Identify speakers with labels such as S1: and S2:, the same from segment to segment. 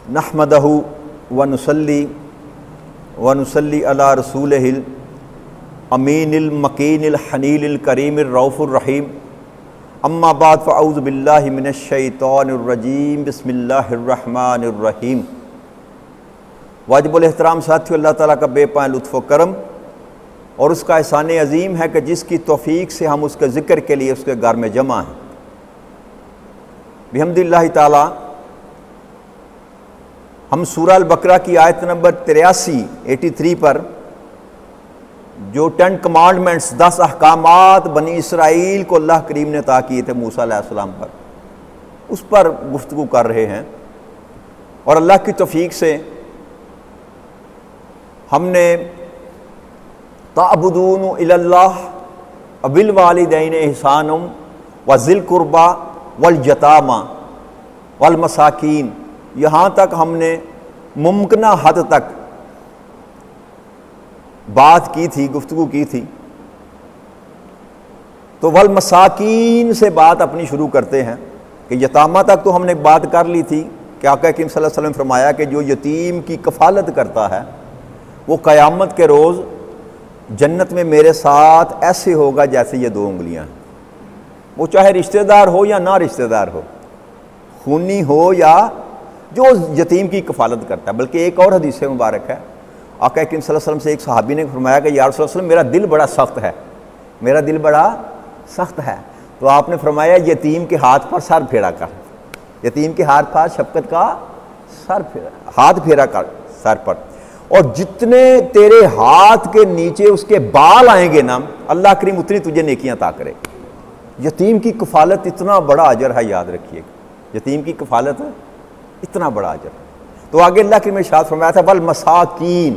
S1: नहमदहु व नुसल्ली अला रसूलिहिल अमीनिल मकीनिल हनीलिल करीमिर रऊफुर रहीम। अम्मा बाद फ़अऊज़ु बिल्लाहि मिनश शैतानिर रजीम। बिस्मिल्लाहिर रहमानिर रहीम। वाजिबुल एहतराम साथियों, अल्लाह ताला का बेपनाह लुत्फ़ व करम और उसका एहसान अज़ीम है कि जिसकी तौफ़ीक से हम उसके ज़िक्र के लिए उसके घर में जमा हैं। बिहम्दिल्लाहि ताला हम सूरह अल-बकरा की आयत नंबर 83 पर जो 10 कमांडमेंट्स 10 अहकामात बनी इसराइल को अल्लाह करीम ने अता किए थे मूसा अलैहिस्सलाम पर, उस पर गुफ्तगू कर रहे हैं। और अल्लाह की तौफीक से हमने ताबुदून इल्लाह बिल वालिदैन इहसानुम व ज़िल कुर्बा वल यतामा वल मसाकीन, यहाँ तक हमने मुमकिन हद तक बात की थी, गुफ्तगू की थी। तो वल मसाकीन से बात अपनी शुरू करते हैं कि यतामा तक तो हमने बात कर ली थी कि आका सल्लल्लाहु अलैहि वसल्लम ने फरमाया कि जो यतीम की कफ़ालत करता है वो क़यामत के रोज़ जन्नत में मेरे साथ ऐसे होगा जैसे ये 2 उंगलियां, वो चाहे रिश्तेदार हो या ना रिश्तेदार हो, खूनी हो या जो यतीम की कफ़ालत करता है। बल्कि एक और हदीस मुबारक है, आका सल्लल्लाहु अलैहि वसल्लम से एक सहाबी ने फरमाया कि या रसूल अल्लाह, मेरा दिल बड़ा सख्त है, मेरा दिल बड़ा सख्त है। तो आपने फरमाया यतीम के हाथ पर सर फेरा कर, यतीम के हाथ पर शफकत का हाथ फेरा कर सर पर, और जितने तेरे हाथ के नीचे उसके बाल आएंगे ना, अल्लाह करीम उतनी तुझे नेकियां अता करे। यतीम की कफ़ालत इतना बड़ा अजर है, याद रखिएगा, यतीम की कफ़ालत इतना बड़ा अजर। तो आगे अल्लाह करीम ने इरशाद फरमाया था वल मसाकीन,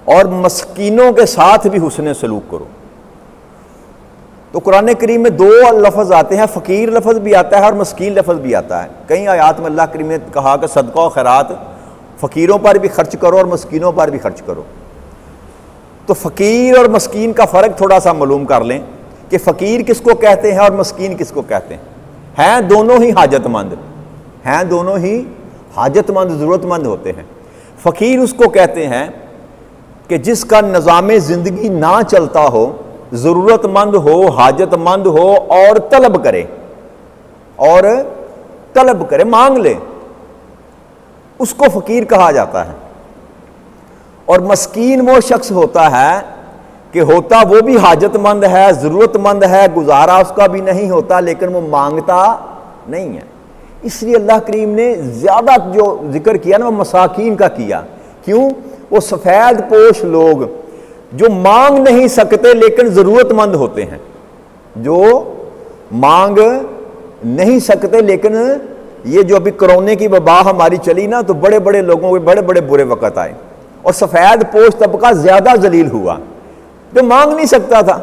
S1: और मस्कीनों के साथ भी हुस्न सलूक करो। तो कुरान करीम में 2 लफ्ज़ आते हैं, फ़कीर लफ्ज़ भी आता है और मस्कीन लफ्ज़ भी आता है। कई आयात में अल्लाह करीम ने कहा कि सदका और खैरात फ़कीरों पर भी खर्च करो और मस्कीनों पर भी खर्च करो। तो फ़कीर और मस्कीन का फ़र्क थोड़ा सा मालूम कर लें कि फ़कीर किसको कहते हैं और मस्कीन किसको कहते हैं। हैं दोनों ही हाजतमंद, हैं दोनों ही हाजतमंद, ज़रूरतमंद होते हैं। फ़कीर उसको कहते हैं कि जिसका निज़ाम ज़िंदगी ना चलता हो, ज़रूरतमंद हो, हाजतमंद हो और तलब करे, मांग ले, उसको फ़कीर कहा जाता है। और मस्कीन वो शख्स होता है कि होता वो भी हाजतमंद है, ज़रूरतमंद है, गुजारा उसका भी नहीं होता, लेकिन वो मांगता नहीं है। इसलिए अल्लाह करीम ने ज़्यादा जो जिक्र किया ना वो मसाकीन का किया। क्यों? वो सफ़ेद पोश लोग जो मांग नहीं सकते लेकिन ज़रूरतमंद होते हैं, जो मांग नहीं सकते लेकिन ये जो अभी कोरोना की वबा हमारी चली ना, तो बड़े बड़े लोगों के बड़े बड़े बुरे वक़्त आए और सफ़ेद पोश तबका ज़्यादा जलील हुआ जो मांग नहीं सकता था।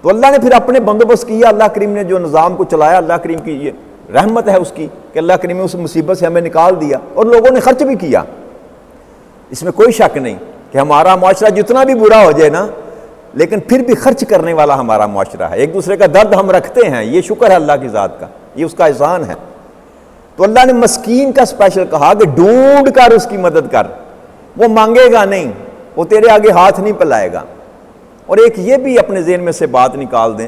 S1: तो अल्लाह ने फिर अपने बंदोबस्त किया, अल्लाह करीम ने जो निज़ाम को चलाया, अल्लाह करीम की ये रहमत है उसकी कि अल्लाह करीम ने उस मुसीबत से हमें निकाल दिया और लोगों ने खर्च भी किया। इसमें कोई शक नहीं कि हमारा मुआशरा जितना भी बुरा हो जाए ना, लेकिन फिर भी खर्च करने वाला हमारा मुआशरा है। एक दूसरे का दर्द हम रखते हैं, ये शुक्र है अल्लाह की ज़ात का, ये उसका एहसान है। तो अल्लाह ने मस्कीन का स्पेशल कहा कि ढूंढ कर उसकी मदद कर, वो मांगेगा नहीं, वो तेरे आगे हाथ नहीं फैलाएगा। और एक ये भी अपने ज़हन में से बात निकाल दें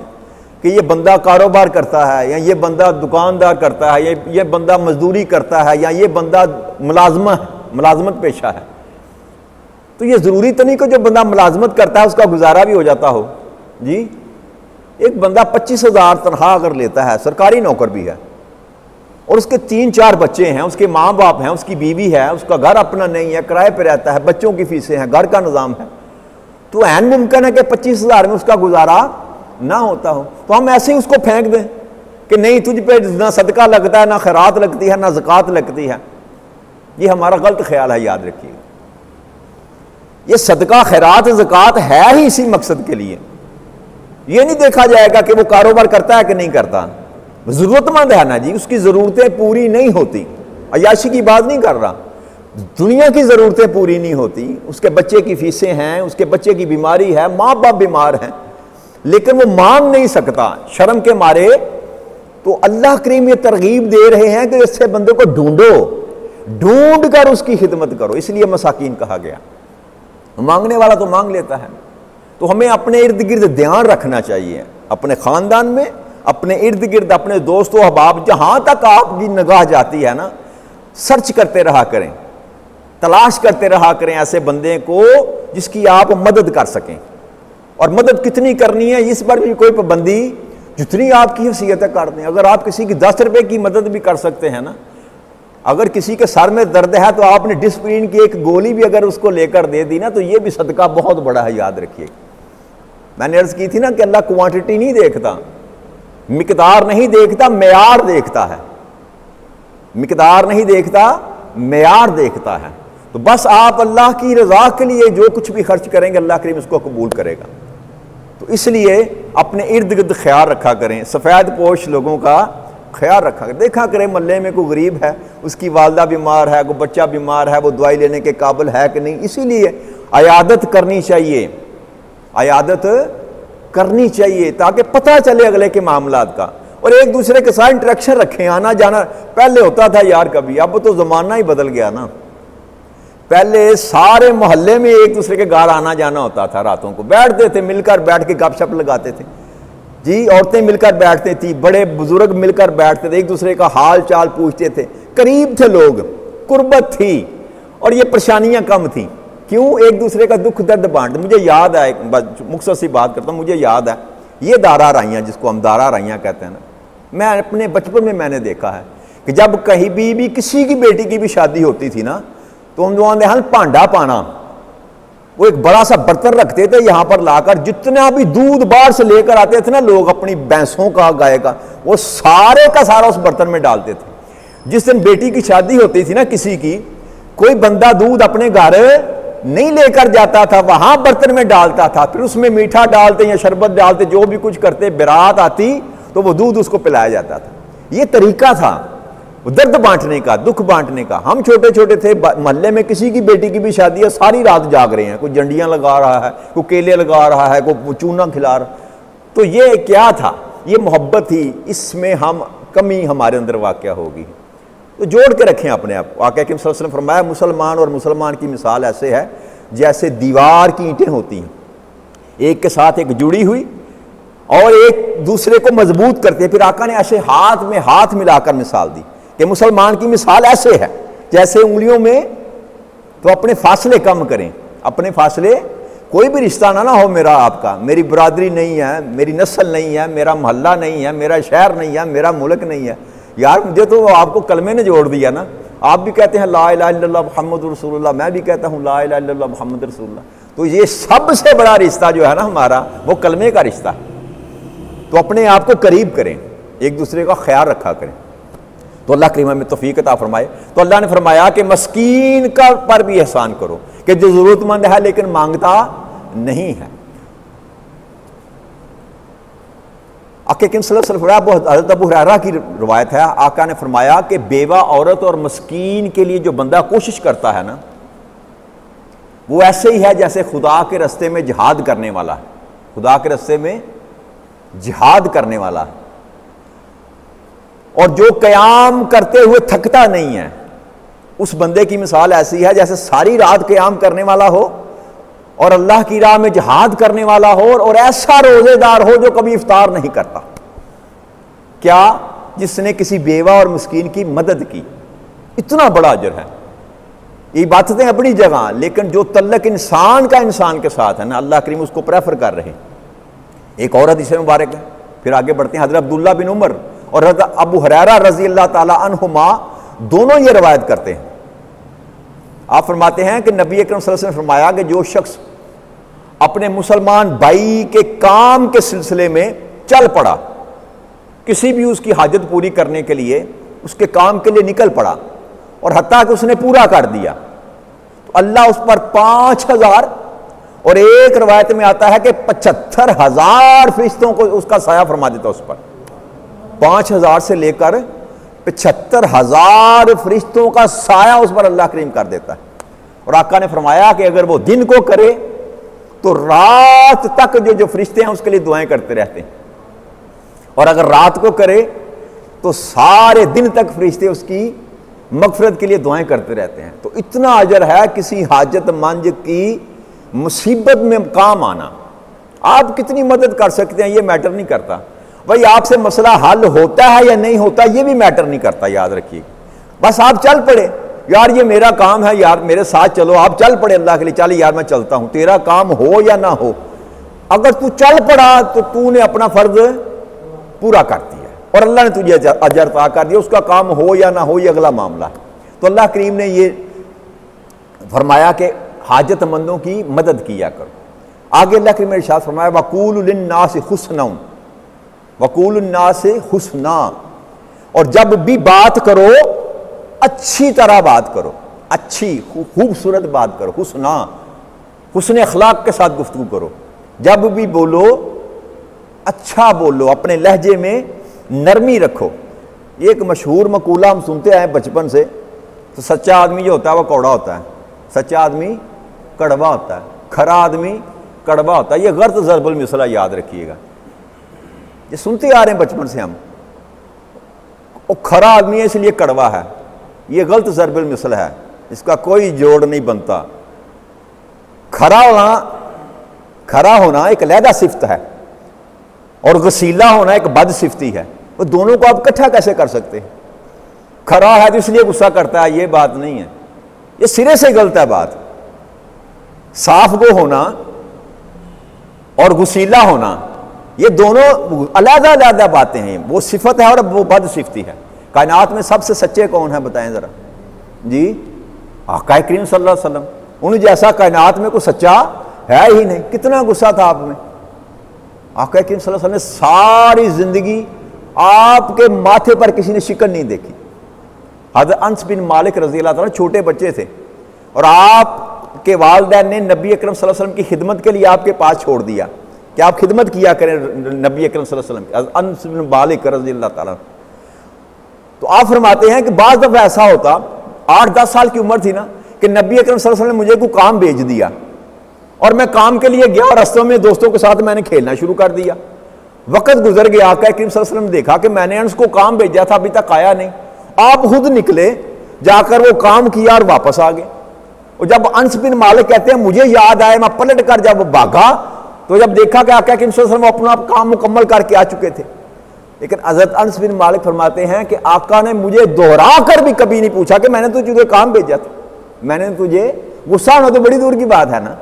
S1: कि ये बंदा कारोबार करता है, या ये बंदा दुकानदार करता है, ये बंदा मजदूरी करता है, या ये बंदा मुलाजमत पेशा है, तो ये ज़रूरी तो नहीं कि जो बंदा मुलाजमत करता है उसका गुजारा भी हो जाता हो। जी, एक बंदा 25,000 तनख्वाह अगर लेता है, सरकारी नौकर भी है, और उसके 3-4 बच्चे हैं, उसके माँ बाप हैं, उसकी बीवी है, उसका घर अपना नहीं है, किराए पर रहता है, बच्चों की फीसें हैं, घर का निज़ाम है, तो ऐन मुमकिन है कि 25,000 में उसका गुजारा ना होता हो। तो हम ऐसे ही उसको फेंक दें कि नहीं, तुझ पे ना सदका लगता है, ना खैरात लगती है, ना ज़कात लगती है। ये हमारा गलत ख्याल है, याद रखिए। ये सदका खैरात ज़कात है ही इसी मकसद के लिए। ये नहीं देखा जाएगा कि वो कारोबार करता है कि नहीं करता, ज़रूरतमंद है ना जी, उसकी ज़रूरतें पूरी नहीं होती। अयाशी की बात नहीं कर रहा, दुनिया की ज़रूरतें पूरी नहीं होती, उसके बच्चे की फीसें हैं, उसके बच्चे की बीमारी है, माँ बाप बीमार हैं, लेकिन वो मांग नहीं सकता शर्म के मारे, तो तो अल्लाह करीम ये तरगीब दे रहे हैं कि इससे बंदे को ढूंढो, ढूंढ कर उसकी खिदमत करो, इसलिए मसाकीन कहा गया। मांगने वाला तो मांग लेता है। तो हमें अपने इर्द गिर्द ध्यान रखना चाहिए, अपने ख़ानदान में, अपने इर्द गिर्द, अपने दोस्तों अहबाब, जहाँ तक आपकी निगाह जाती है ना, सर्च करते रहा करें, तलाश करते रहा करें ऐसे बंदे को जिसकी आप मदद कर सकें। और मदद कितनी करनी है इस पर भी कोई पाबंदी, जितनी आपकी हैसियत कर दें। अगर आप किसी की 10 रुपए की मदद भी कर सकते हैं ना, अगर किसी के सर में दर्द है तो आपने डिस्प्रिन की एक गोली भी अगर उसको लेकर दे दी ना, तो ये भी सदका बहुत बड़ा है, याद रखिए। मैंने अर्ज की थी ना कि अल्लाह क्वांटिटी नहीं देखता, मिकदार नहीं देखता, मेयार देखता है। मिकदार नहीं देखता, मेयार देखता है। तो बस आप अल्लाह की रजा के लिए जो कुछ भी खर्च करेंगे अल्लाह करीम उसको कबूल करेगा। तो इसलिए अपने इर्द गिर्द ख्याल रखा करें, सफ़ेद पोश लोगों का ख्याल रखा करें। देखा करें मोहल्ले में कोई गरीब है, उसकी वालदा बीमार है, कोई बच्चा बीमार है, वो दवाई लेने के काबिल है कि नहीं, इसीलिए अयादत करनी चाहिए, अयादत करनी चाहिए ताकि पता चले अगले के मामलात का। और एक दूसरे के साथ इंटरेक्शन रखें, आना जाना। पहले होता था यार कभी, अब तो ज़माना ही बदल गया ना। पहले सारे मोहल्ले में एक दूसरे के घर आना जाना होता था, रातों को बैठते थे, मिलकर बैठ के गपशप लगाते थे जी, औरतें मिलकर बैठती थी, बड़े बुजुर्ग मिलकर बैठते थे, एक दूसरे का हाल चाल पूछते थे, करीब थे लोग, कुर्बत थी और ये परेशानियां कम थी। क्यों? एक दूसरे का दुख दर्द बांटते। मुझे याद है, मुख्तसर सी बात करता हूँ, मुझे याद है ये दारा राइयाँ, जिसको हम दारा राइयाँ कहते हैं ना, मैं अपने बचपन में मैंने देखा है कि जब कहीं भी किसी की बेटी की भी शादी होती थी ना, तो हम जो आंदे भांडा पाना, वो एक बड़ा सा बर्तन रखते थे यहाँ पर लाकर, जितना भी दूध बाहर से लेकर आते थे ना लोग, अपनी भैंसों का, गाय का, वो सारे का सारा उस बर्तन में डालते थे। जिस दिन बेटी की शादी होती थी ना किसी की, कोई बंदा दूध अपने घर नहीं लेकर जाता था, वहां बर्तन में डालता था, फिर उसमें मीठा डालते या शरबत डालते, जो भी कुछ करते, बारात आती तो वो दूध उसको पिलाया जाता था। ये तरीका था दर्द बांटने का, दुख बांटने का। हम छोटे छोटे थे, मोहल्ले में किसी की बेटी की भी शादी है, सारी रात जाग रहे हैं, कोई जंडियां लगा रहा है, कोई केले लगा रहा है, कोई चूना खिला रहा। तो ये क्या था? ये मोहब्बत थी। इसमें हम कमी हमारे अंदर वाक़या होगी, तो जोड़ के रखें अपने आप। आका सल्लल्लाहु अलैहि वसल्लम फरमाया, मुसलमान और मुसलमान की मिसाल ऐसे है जैसे दीवार की ईंटें होती हैं, एक के साथ एक जुड़ी हुई और एक दूसरे को मजबूत करते हैं। फिर आका ने ऐसे हाथ में हाथ मिलाकर मिसाल दी कि मुसलमान की मिसाल ऐसे है जैसे उंगलियों में, तो अपने फासले कम करें, अपने फासले, कोई भी रिश्ता ना हो मेरा आपका, मेरी बरादरी नहीं है, मेरी नस्ल नहीं है, मेरा मोहल्ला नहीं है, मेरा शहर नहीं है, मेरा मुल्क नहीं है। यार मुझे तो आपको कलमे ने जोड़ दिया ना। आप भी कहते हैं ला इलाहा इल्लल्लाह मुहम्मदुर रसूलुल्लाह, मैं भी कहता हूँ ला इलाहा इल्लल्लाह मुहम्मदुर रसूलुल्लाह। तो ये सबसे बड़ा रिश्ता जो है ना हमारा, वो कलमे का रिश्ता। तो अपने आप को करीब करें, एक दूसरे का ख्याल रखा करें, तो अल्लाह करीम में तौफीक अता फरमाए। तो अल्लाह ने फरमाया कि मस्कीन का पर भी एहसान करो, कि जो जरूरतमंद है लेकिन मांगता नहीं है। हज़रत अबू हुरैरा की रवायत है, आका ने फरमाया कि बेवा औरत और मस्कीन के लिए जो बंदा कोशिश करता है ना, वो ऐसे ही है जैसे खुदा के रास्ते में जिहाद करने वाला है, खुदा के रास्ते में जिहाद करने वाला है। और जो क़याम करते हुए थकता नहीं है, उस बंदे की मिसाल ऐसी है जैसे सारी रात क़याम करने वाला हो और अल्लाह की राह में जिहाद करने वाला हो, और ऐसा रोजेदार हो जो कभी इफ्तार नहीं करता। क्या? जिसने किसी बेवा और मिस्कीन की मदद की, इतना बड़ा अजर है। ये बातें अपनी जगह, लेकिन जो तल्लक इंसान का इंसान के साथ है ना, अल्लाह करीम उसको प्रेफर कर रहे हैं। एक और हदीस मुबारक है, फिर आगे बढ़ते हैं। हज़रत अब्दुल्लाह बिन उमर और हज़रत अबू हुरैरा रज़ी अल्लाह ताला अन्हुमा दोनों ये रवायत करते हैं। आप फरमाते हैं कि नबी अकरम सल्लल्लाहु अलैहि वसल्लम ने फरमाया कि जो शख्स अपने मुसलमान भाई के काम के सिलसिले में चल पड़ा, किसी भी उसकी हाजत पूरी करने के लिए उसके काम के लिए निकल पड़ा और हत्ता कि उसने पूरा कर दिया, तो अल्लाह उस पर 5000 और एक रवायत में आता है कि 75,000 फरिश्तों को उसका साया फरमा देता। उस पर 5000 से लेकर 75,000 फरिश्तों का साया उस पर अल्लाह करीम कर देता है। और आका ने फरमाया कि अगर वो दिन को करे तो रात तक जो फरिश्ते हैं उसके लिए दुआएं करते रहते हैं, और अगर रात को करे तो सारे दिन तक फरिश्ते उसकी मगफरत के लिए दुआएं करते रहते हैं। तो इतना अजर है किसी हाजतमंद की मुसीबत में काम आना। आप कितनी मदद कर सकते हैं ये मैटर नहीं करता। भाई आपसे मसला हल होता है या नहीं होता ये भी मैटर नहीं करता, याद रखिए। बस आप चल पड़े, यार ये मेरा काम है, यार मेरे साथ चलो। आप चल पड़े अल्लाह के लिए, चल यार मैं चलता हूं, तेरा काम हो या ना हो, अगर तू चल पड़ा तो तूने अपना फर्ज पूरा कर दिया और अल्लाह ने तुझे अजर अता कर दिया। उसका काम हो या ना हो ये अगला मामला है। तो अल्लाह करीम ने ये फरमाया कि हाजतमंदों की मदद किया करो। आगे अल्लाह करीम ने इरशाद फरमाया वक़ूलु लिन्नास हुस्ना, वक़ूलु लिन्नास हुस्ना, और जब भी बात करो अच्छी तरह बात करो, अच्छी खूबसूरत बात करो, हुस्ना, हुस्न अखलाक के साथ गुफ्तगू करो। जब भी बोलो अच्छा बोलो, अपने लहजे में नरमी रखो। एक मशहूर मकूला हम सुनते आए बचपन से, तो सच्चा आदमी जो होता है वह कौड़ा होता है, सच्चा आदमी कड़वा होता है, खरा आदमी कड़वा होता है। ये गर्त ज़रबुल मिसला याद रखिएगा, ये सुनते आ रहे हैं बचपन से हम। वो खरा आदमी है इसलिए कड़वा है, ये गलत ज़रबुल मिसल है, इसका कोई जोड़ नहीं बनता। खरा होना एक अलहदा सिफ्त है और गसीला होना एक बद सिफ्ती है। वो दोनों को आप इकट्ठा कैसे कर सकते हैं? खरा है तो इसलिए गुस्सा करता है, ये बात नहीं है, ये सिरे से गलत है बात। साफ गो होना और गुसीला होना ये दोनों अलहदा अलहदा बातें हैं। वो सिफत है और वो बद सिफ्ती है। कायनात में सबसे सच्चे कौन है बताएं जरा जी? आका करीम सल्लल्लाहु अलैहि वसल्लम। उन जैसा कायनात में कोई सच्चा है ही नहीं। कितना गुस्सा था आप में। आका करीम सल्लल्लाहु अलैहि वसल्लम ने सारी जिंदगी आपके माथे पर किसी ने शिकन नहीं देखी। हज़रत अनस बिन मालिक रज़ी अल्लाह ताला छोटे बच्चे थे और आपके वालिदैन ने नबी अकरम सल्लल्लाहु अलैहि वसल्लम की खिदमत के लिए आपके पास छोड़ दिया कि आप खिदमत किया करें नबी अकरम सल्लल्लाहु अलैहि वसल्लम की। अनस बिन मालिक रज़ी अल्लाह ताला। तो आप फरमाते हैं कि बाज़ दफ़ा ऐसा होता, 8-10 साल की उम्र थी ना, कि नबी अकरम सल्लल्लाहु अलैहि वसल्लम ने मुझे कोई काम भेज दिया और मैं काम के लिए गया और रस्तों में दोस्तों के साथ मैंने खेलना शुरू कर दिया। वक्त गुजर गया, आका करीम सल्लल्लाहु अलैहि वसल्लम ने देखा कि मैंने उसको काम भेजा था अभी तक आया नहीं। आप खुद निकले, जाकर वो काम किया और वापस आ गए। और जब अनस बिन मालिक कहते हैं मुझे याद आया, मैं पलट कर जब भागा तो जब देखा कि आका करीम सल्लल्लाहु अलैहि वसल्लम अपना काम मुकम्मल करके आ चुके थे। लेकिन हज़रत अनस बिन मालिक फरमाते हैं कि आका ने मुझे दोहरा कर भी कभी नहीं पूछा कि मैंने तुझे काम भेजा था, मैंने तुझे। गुस्सा होना तो बड़ी दूर की बात है ना।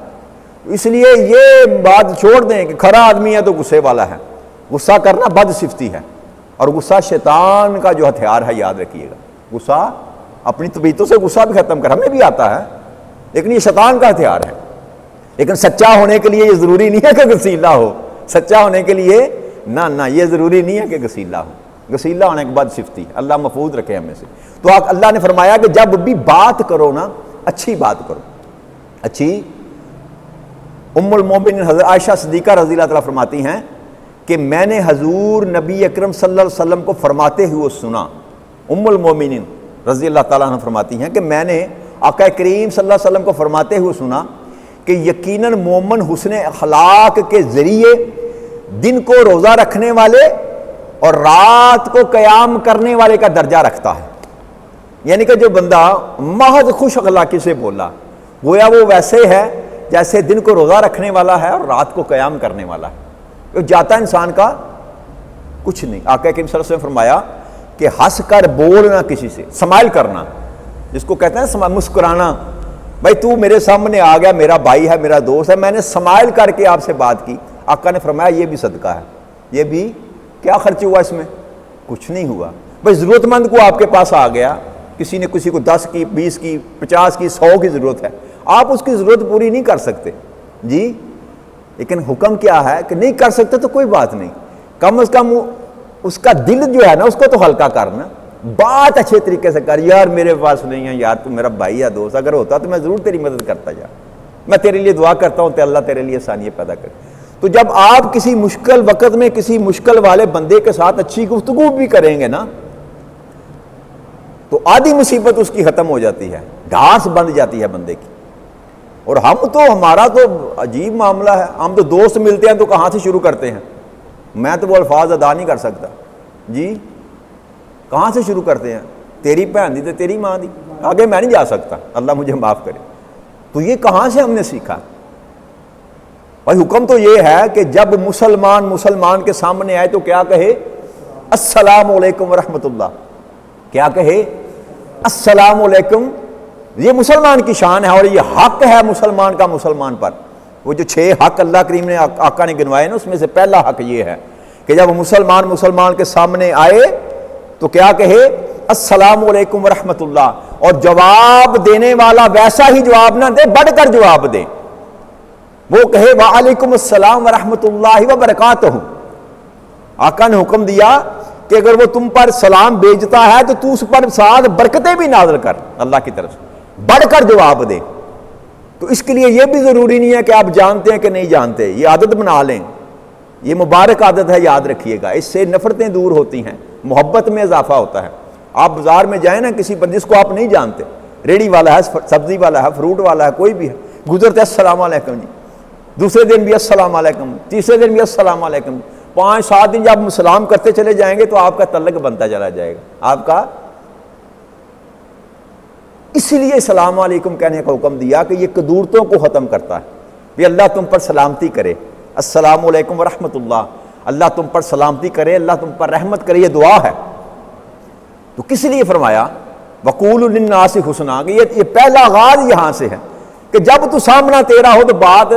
S1: इसलिए ये बात छोड़ दें कि खरा आदमी है तो गुस्से वाला है। गुस्सा करना बद सिफ्ती है और गुस्सा शैतान का जो हथियार है, याद रखिएगा। गुस्सा अपनी तबीयतों से गुस्सा भी खत्म कर, हमें भी आता है, लेकिन ये शैतान का हथियार है। लेकिन सच्चा होने के लिए ये जरूरी नहीं है कि गसीला हो। सच्चा होने के लिए ना ये जरूरी नहीं है कि गसीला हो। गसीला होने के बाद सिफ्ती, अल्लाह महफूज रखे हमें से। तो अल्लाह ने फरमाया कि जब भी बात करो ना अच्छी बात करो, अच्छी। उम्मुल मोमिनीन हज़रत आयशा सिद्दीक़ा रज़ी अल्लाह ताला फरमाती हैं कि मैंने हजूर नबी अकरम सल्लल्लाहु अलैहि वसल्लम को फरमाते हुए सुना। उम्मुल मोमिनीन रज़ी अल्लाह ताला अन्हा फरमाती हैं कि मैंने आका करीम सल्लल्लाहु अलैहि वसल्लम को फरमाते हुए सुना कि यकीनन मोमन हुस्न अखलाक के ज़रिए दिन को रोज़ा रखने वाले और रात को क़याम करने वाले का दर्जा रखता है। यानी कि जो बंदा महज खुश अखलाकी से बोला, गोया वो वैसे है जैसे दिन को रोज़ा रखने वाला है और रात को क़याम करने वाला है। तो जाता इंसान का कुछ नहीं। आका करीम सल्लल्लाहु अलैहि वसल्लम फरमाया कि हंस कर बोलना, किसी से स्माइल करना, जिसको कहते हैं मुस्कुराना। भाई तू मेरे सामने आ गया, मेरा भाई है, मेरा दोस्त है, मैंने स्माइल करके आपसे बात की। आका ने फरमाया ये भी सदका है। ये भी क्या खर्च हुआ इसमें? कुछ नहीं हुआ। भाई ज़रूरतमंद को आपके पास आ गया, किसी ने किसी को 10 की, 20 की, 50 की, 100 की ज़रूरत है, आप उसकी ज़रूरत पूरी नहीं कर सकते जी। लेकिन हुक्म क्या है कि नहीं कर सकते तो कोई बात नहीं, कम अज़ कम उसका दिल जो है ना उसको तो हल्का करना। बात अच्छे तरीके से कर, यार मेरे पास नहीं है, यार तू मेरा भाई या दोस्त, अगर होता तो मैं ज़रूर तेरी मदद करता, यार मैं तेरे लिए दुआ करता हूँ, अल्लाह तेरे लिए आसानियाँ पैदा करे। तो जब आप किसी मुश्किल वक़्त में किसी मुश्किल वाले बंदे के साथ अच्छी गुफ्तगू भी करेंगे ना, तो आधी मुसीबत उसकी ख़त्म हो जाती है, घास बंध जाती है बंदे की। और हम तो, हमारा तो अजीब मामला है, हम तो दोस्त मिलते हैं तो कहाँ से शुरू करते हैं, मैं तो वो अल्फाज अदा नहीं कर सकता जी। कहाँ से शुरू करते हैं? तेरी भैन दी तो तेरी माँ दी, आगे मैं नहीं जा सकता, अल्लाह मुझे माफ़ करे। तो ये कहाँ से हमने सीखा? भाई हुक्म तो ये है कि जब मुसलमान के सामने आए तो क्या कहे? अस्सलाम वालेकुम रहमतुल्लाह। क्या कहे? अस्सलाम वालेकुम। ये मुसलमान की शान है और ये हक है मुसलमान का मुसलमान पर। वो जो 6 हक अल्लाह करीम ने आका ने गिनवाए ना, उसमें से पहला हक ये है कि जब मुसलमान के सामने आए तो क्या कहे? अस्सलाम वालेकुम रहमतुल्लाह। और जवाब देने वाला वैसा ही जवाब ना दे, बढ़कर जवाब दे। वो कहे वालेकुम अस्सलाम व रहमतुल्लाहि व बरकातहू। आका ने हुक्म दिया कि अगर वो तुम पर सलाम भेजता है तो तू उस पर साथ बरकतें भी नाज़िल कर, अल्लाह की तरफ से बढ़कर जवाब दे। तो इसके लिए यह भी जरूरी नहीं है कि आप जानते हैं कि नहीं जानते, ये आदत बना लें। ये मुबारक आदत है, याद रखिएगा। इससे नफरतें दूर होती हैं, मोहब्बत में इजाफा होता है। आप बाजार में जाए ना, किसी पर जिसको आप नहीं जानते, रेडी वाला है, सब्जी वाला है, फ्रूट वाला है, कोई भी है, गुजरते अस्सलाम वालेकुम जी, दूसरे दिन भी अस्सलाम वालेकुम, तीसरे दिन भी अस्सलाम वालेकुम, 5-7 दिन जब सलाम करते चले जाएंगे तो आपका तल्लक बनता चला जाएगा आपका। इसलिए सलाम वालेकुम कहने का हुक्म दिया कि ये कदूरतों को ख़त्म करता है। भी अल्लाह तुम पर सलामती करे, अस्सलाम वालेकुम रहमतुल्लाह, अल्लाह तुम पर सलामती करे, अल्लाह तुम पर रहमत करे, ये दुआ है। तो किस लिए फरमाया वक़ूलु लिन्नासि हुस्ना? ये पहला आगाज यहां से है कि जब तू सामना तेरा हो तो बात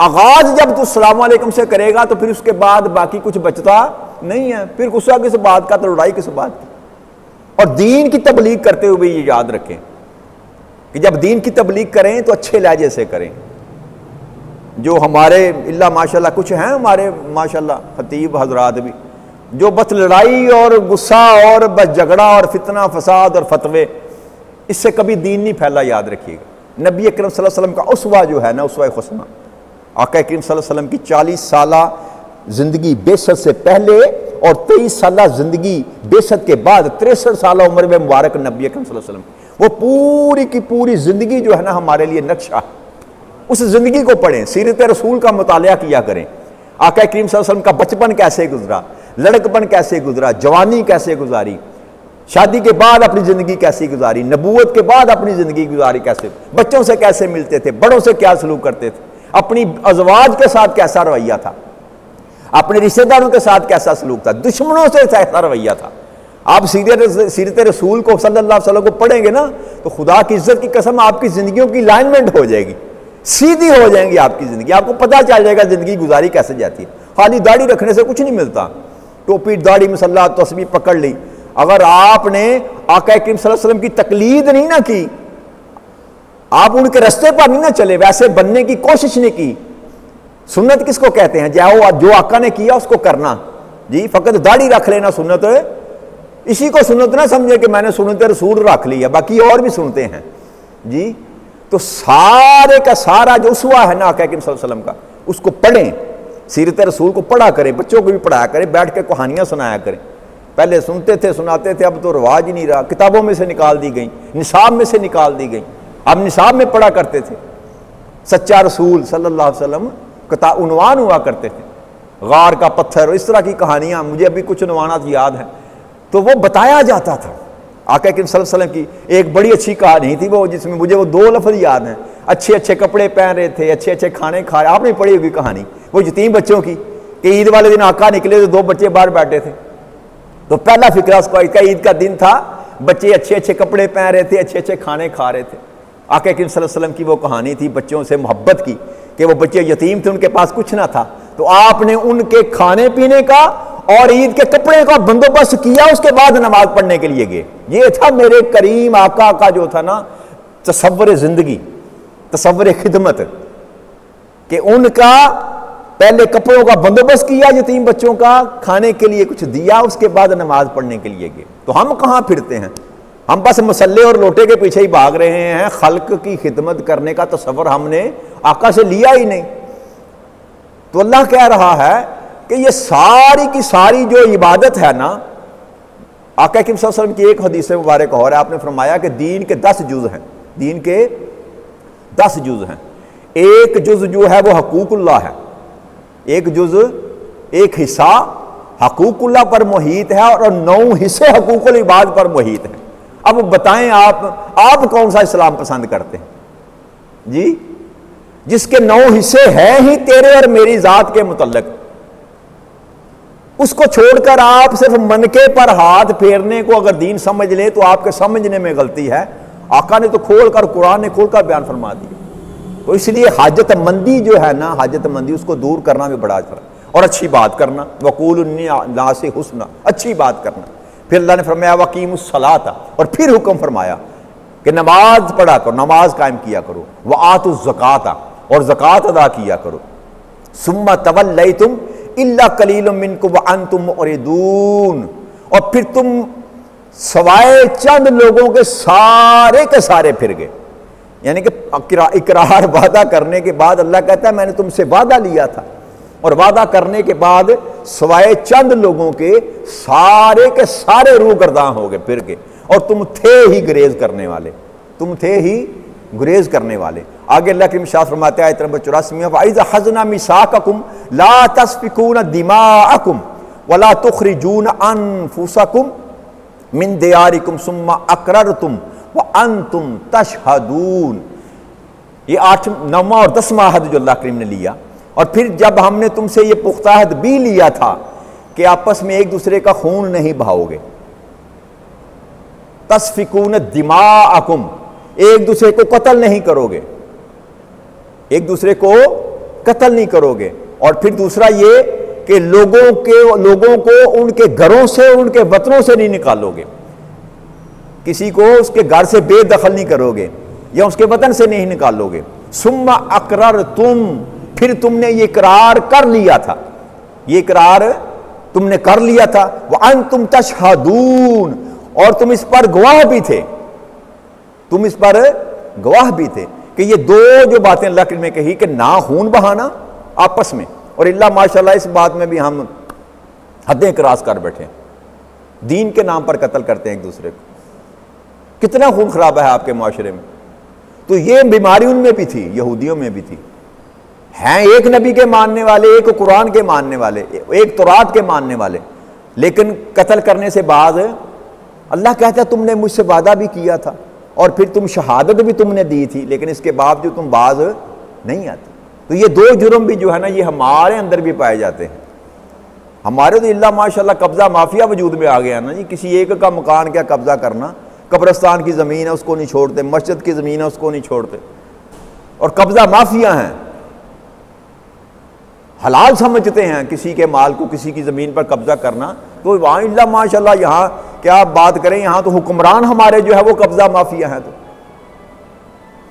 S1: आगाज जब तू सलाम वालेकुम से करेगा तो फिर उसके बाद बाकी कुछ बचता नहीं है। फिर गुस्सा किस बात का, तो लड़ाई किस बात की। और दीन की तबलीग करते हुए ये याद रखें कि जब दीन की तबलीग करें तो अच्छे लहजे से करें। जो हमारे इल्ला माशाल्लाह कुछ हैं हमारे माशाल्लाह खतीब हजरात भी, जो बस लड़ाई और गुस्सा और बस झगड़ा और फितना फसाद और फतवे, इससे कभी दीन नहीं फैला। याद रखिएगा नबी अकरम सल्लल्लाहु अलैहि वसल्लम का उसवा जो है ना, उसवा हुस्ना, आका करीम सल्लल्लाहु अलैहि वसल्लम की 40 साला जिंदगी बेसत से पहले और 23 साला जिंदगी बेसत के बाद 63 साल उम्र में मुबारक नबी अकरम सल्लल्लाहु अलैहि वसल्लम, वो पूरी की पूरी जिंदगी जो है ना हमारे लिए नक्शा। उस जिंदगी को पढ़ें, सीरत रसूल का मुतालिया किया करें। आका करीम सल्लल्लाहु अलैहि वसल्लम का बचपन कैसे गुजरा, लड़कपन कैसे गुजरा, जवानी कैसे गुजारी, शादी के बाद अपनी जिंदगी कैसी गुजारी, नबूवत के बाद अपनी जिंदगी गुजारी कैसे, बच्चों से कैसे मिलते थे, बड़ों से क्या सलूक करते थे, अपनी अज़वाज के साथ कैसा रवैया था, अपने रिश्तेदारों के साथ कैसा सलूक था, दुश्मनों से कैसा रवैया था। आप सीरत रसूल को सल्लल्लाहु अलैहि वसल्लम को पढ़ेंगे ना तो खुदा की इज्जत की कसम आपकी जिंदगियों की लाइनमेंट हो जाएगी, सीधी हो जाएंगी आपकी जिंदगी। आपको पता चल जाएगा जिंदगी गुजारी कैसे जाती है। खाली दाढ़ी रखने से कुछ नहीं मिलता, टोपी दाढ़ी मसल्ला तस्बीह पकड़ ली, अगर आपने आका करीम सल्लल्लाहु अलैहि वसल्लम की तकलीद नहीं ना की, आप उनके रास्ते पर नहीं ना चले, वैसे बनने की कोशिश नहीं की। सुन्नत किसको कहते हैं? जाओ जो आका ने किया उसको करना जी, फकत दाढ़ी रख लेना सुन्नत है। इसी को सुन्नत ना समझे कि मैंने सुन्नत रसूल रख लिया, बाकी और भी सुनते हैं जी। तो सारे का सारा जो उसवा है ना आका करीम सल्लल्लाहु अलैहि वसल्लम का, उसको पढ़ें, सीरत रसूल को पढ़ा करें, बच्चों को भी पढ़ाया करें, बैठ के कहानियां सुनाया करें। पहले सुनते थे सुनाते थे, अब तो रिवाज ही नहीं रहा, किताबों में से निकाल दी गई, निसाब में से निकाल दी गई। अब निसाब में पढ़ा करते थे, सच्चा रसूल सल्लल्लाहु अलैहि वसल्लम का उन्वान हुआ करते थे, गार का पत्थर, इस तरह की कहानियां, मुझे अभी कुछ उन्वानात याद है, तो वो बताया जाता था। आका करीम सल्लल्लाहु अलैहि वसल्लम की एक बड़ी अच्छी कहानी थी वो, जिसमें मुझे वो 2 लफ्ज़ याद हैं। अच्छे अच्छे कपड़े पहन रहे थे, अच्छे अच्छे खाने खा रहे, आपने पढ़ी होगी कहानी वो यतीम बच्चों की, कि ईद वाले दिन आका निकले तो 2 बच्चे बाहर बैठे थे। तो पहला फिक्रा उसका ईद का दिन था, बच्चे अच्छे अच्छे कपड़े पहन रहे थे, अच्छे अच्छे खाने खा रहे थे। आका करीम सल्लल्लाहु अलैहि वसल्लम की वो कहानी थी बच्चों से मोहब्बत की, कि वो बच्चे यतीम थे, उनके पास कुछ ना था, तो आपने उनके खाने पीने का और ईद के कपड़े का बंदोबस्त किया, उसके बाद नमाज पढ़ने के लिए गए। ये था मेरे करीम आका का जो था ना तसव्वुर जिंदगी, तसव्वुर खिदमत, कि उनका पहले कपड़ों का बंदोबस्त किया, यतीम बच्चों का खाने के लिए कुछ दिया, उसके बाद नमाज पढ़ने के लिए गए। तो हम कहाँ फिरते हैं? हम बस मसल्ले और लोटे के पीछे ही भाग रहे हैं। खल्क की खिदमत करने का तसव्वुर हमने आका से लिया ही नहीं। तो अल्लाह कह रहा है कि ये सारी की सारी जो इबादत है ना, आका करीम सल्लल्लाहु अलैहि वसल्लम की एक हदीस मुबारक और है, आपने फरमाया कि दीन के 10 जुज़ हैं, दीन के 10 जुज़ हैं। एक जुज़ जो है वो हकूकुल्लाह है, एक जुज़, एक हिस्सा हकूकुल्लाह पर मुहीत है और 9 हिस्से हकूकुल इबाद पर मुहीत है। अब बताएं आप कौन सा इस्लाम पसंद करते हैं जी, जिसके 9 हिस्से हैं ही तेरे और मेरी जात के मुतल्लिक, उसको छोड़कर आप सिर्फ मनके पर हाथ फेरने को अगर दीन समझ ले तो आपके समझने में गलती है। आका ने तो खोलकर, कुरान ने खोलकर बयान फरमा दिया। तो इसलिए हाजतमंदी जो है ना, हाजतमंदी उसको दूर करना भी बड़ा अच्छा और अच्छी बात करना, वकूल नासे हुस्ना, अच्छी बात करना। फिर अल्लाह ने फरमाया वकीमुस सलाता, और फिर हुक्म फरमाया कि नमाज पढ़ा करो, नमाज कायम किया करो, व आतुज़ ज़काता, और ज़कात अदा किया करो। सुम्मा तवल्लैतुम इल्ला कलीलुम मिनकुम व अंतुम मुरिदून, और फिर तुम सवाए चंद लोगों के सारे फिर गए। यानी कि इकरार वादा करने के बाद अल्लाह कहता है मैंने तुमसे वादा लिया था, और वादा करने के बाद सवाए चंद लोगों के सारे रूह गर्दान हो गए, फिर के, और तुम थे ही गुरेज करने वाले, तुम थे ही गुरेज करने वाले। आगे अल्लाह करीम शाह फरमाते हैं आयत नंबर 84 में, वाइज़ा हज़ना मिसाक़कुम ला तस्फिकून दिमाअकुम वला तुखरिजून अनफुसकुम मिन दियारिकुम सुम्मा अक़ररतुम व अंतुम तशहदून। ये 8, 9वां और 10वां अहद जो अल्लाह करीम ने लिया। और फिर जब हमने तुमसे ये पुख्ता अहद भी लिया था कि आपस में एक दूसरे का खून नहीं बहाओगे, तस्फिकून दिमाअकुम, एक दूसरे को कत्ल नहीं करोगे, एक दूसरे को कत्ल नहीं करोगे। और फिर दूसरा ये कि लोगों को उनके घरों से, उनके वतनों से नहीं निकालोगे, किसी को उसके घर से बेदखल नहीं करोगे या उसके वतन से नहीं निकालोगे। सुम्मा अक़ररतुम, फिर तुमने ये इकरार कर लिया था, ये इकरार तुमने कर लिया था। व अंतुम तशहदून, और तुम इस पर गवाह भी थे, तुम इस पर गवाह भी थे कि ये 2 जो बातें अल्लाह ने कही कि ना खून बहाना आपस में, और अल्लाह माशाल्लाह इस बात में भी हम हदें क्रॉस कर बैठे हैं, दीन के नाम पर कत्ल करते हैं एक दूसरे को। कितना खून खराब है आपके माशरे में। तो ये बीमारी उनमें भी थी, यहूदियों में भी थी। हैं एक नबी के मानने वाले, एक कुरान के मानने वाले, एक तौरात के मानने वाले, लेकिन कत्ल करने से बाद अल्लाह कहता है तुमने मुझसे वादा भी किया था और फिर तुम शहादत भी तुमने दी थी, लेकिन इसके बावजूद तुम बाज नहीं आते। तो ये 2 जुर्म भी जो है ना, ये हमारे अंदर भी पाए जाते हैं। हमारे तो इल्ला माशाल्लाह कब्जा माफिया वजूद में आ गया ना जी। किसी एक का मकान क्या कब्जा करना, कब्रिस्तान की ज़मीन है उसको नहीं छोड़ते, मस्जिद की ज़मीन है उसको नहीं छोड़ते, और कब्जा माफिया हैं। हलाल समझते हैं किसी के माल को, किसी की ज़मीन पर कब्जा करना। तो वहाँ इल्ला माशाल्लाह यहाँ क्या बात करें, यहाँ तो हुक्मरान हमारे जो है वो कब्जा माफिया हैं।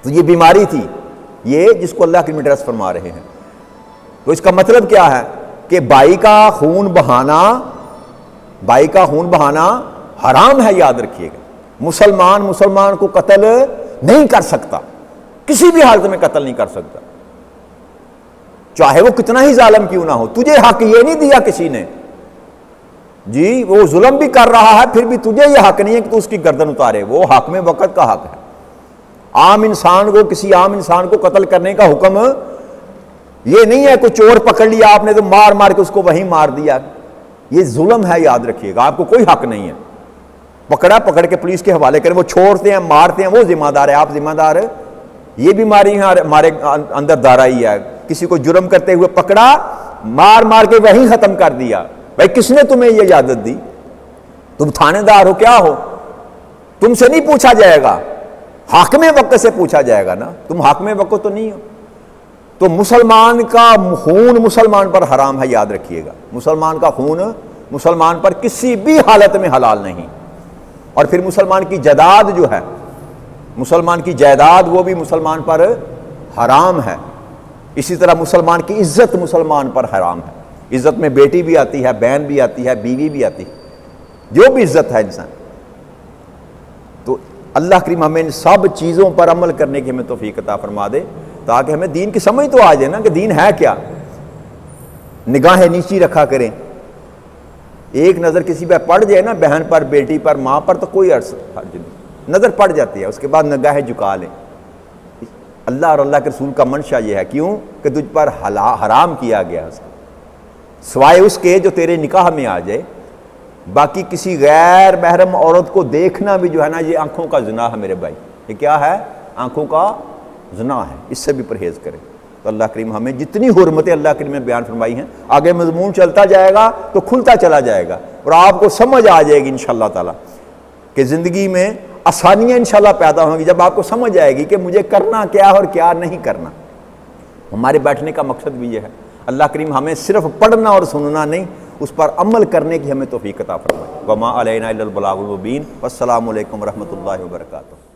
S1: तो ये बीमारी थी, ये जिसको अल्लाह की एड्रेस फरमा रहे हैं। तो इसका मतलब क्या है कि भाई का खून बहाना हराम है, याद रखिएगा। मुसलमान को कत्ल नहीं कर सकता, किसी भी हालत में कत्ल नहीं कर सकता, चाहे वो कितना ही जालिम क्यों ना हो। तुझे हक ये नहीं दिया किसी ने जी, वो जुल्म भी कर रहा है, फिर भी तुझे ये हक नहीं है कि तू उसकी गर्दन उतारे। वो हक में वक़्त का हक है। आम इंसान को, किसी आम इंसान को कत्ल करने का हुक्म ये नहीं है कोई चोर पकड़ लिया आपने तो मार मार के उसको वहीं मार दिया। ये जुल्म है, याद रखिएगा। आपको कोई हक नहीं है। पकड़ के पुलिस के हवाले करें, वो छोड़ते हैं, मारते हैं, वो जिम्मेदार है, आप जिम्मेदार है। ये बीमारी हमारे अंदर दाराई है। किसी को जुर्म करते हुए पकड़ा, मार मार के वहीं खत्म कर दिया। भाई किसने तुम्हें ये इजाजत दी? तुम थानेदार हो, क्या हो? तुमसे नहीं पूछा जाएगा, हाकिम वक्त से पूछा जाएगा ना। तुम हाकिम वक्त तो नहीं हो। तो मुसलमान का खून मुसलमान पर हराम है, याद रखिएगा। मुसलमान का खून मुसलमान पर किसी भी हालत में हलाल नहीं। और फिर मुसलमान की जायदाद जो है, मुसलमान की जायदाद, वो भी मुसलमान पर हराम है। इसी तरह मुसलमान की इज्जत मुसलमान पर हराम है। इज्जत में बेटी भी आती है, बहन भी आती है, बीवी भी आती है, जो भी इज्जत है इंसान। तो अल्लाह करीम हमें इन सब चीज़ों पर अमल करने की हमें तौफीक अता फरमा दे, ताकि हमें दीन की समझ तो आ जाए ना कि दीन है क्या। निगाहें नीची रखा करें। एक नज़र किसी पर पड़ जाए ना, बहन पर, बेटी पर, माँ पर, तो कोई अर्ज नहीं, नज़र पड़ जाती है, उसके बाद निगाहें झुका लें। अल्लाह और अल्लाह के रसूल का मंशा ये है, क्यों कि तुझ पर हराम किया गया उसको। सिवाय उसके जो तेरे निकाह में आ जाए। बाकी किसी गैर महरम औरत को देखना भी जो है ना, ये आंखों का ज़िना है मेरे भाई। ये क्या है? आंखों का ज़िना है, इससे भी परहेज़ करें। तो अल्लाह करीम हमें जितनी हुर्मतें अल्लाह करीम ने बयान फरमाई हैं, आगे मज़मून चलता जाएगा तो खुलता चला जाएगा और आपको समझ आ जाएगी इंशाअल्लाह ताला कि ज़िंदगी में आसानियाँ इंशाअल्लाह पैदा होंगी जब आपको समझ आएगी कि मुझे करना क्या और क्या नहीं करना। हमारे बैठने का मकसद भी यह है। अल्लाह करीम हमें सिर्फ पढ़ना और सुनना नहीं, उस पर अमल करने की हमें तौफीक अता फरमाए। वमा अलैना इल्लल बलागुल मुबीन। वस्सलामु अलैकुम रहमतुल्लाहि व बरकातुहू।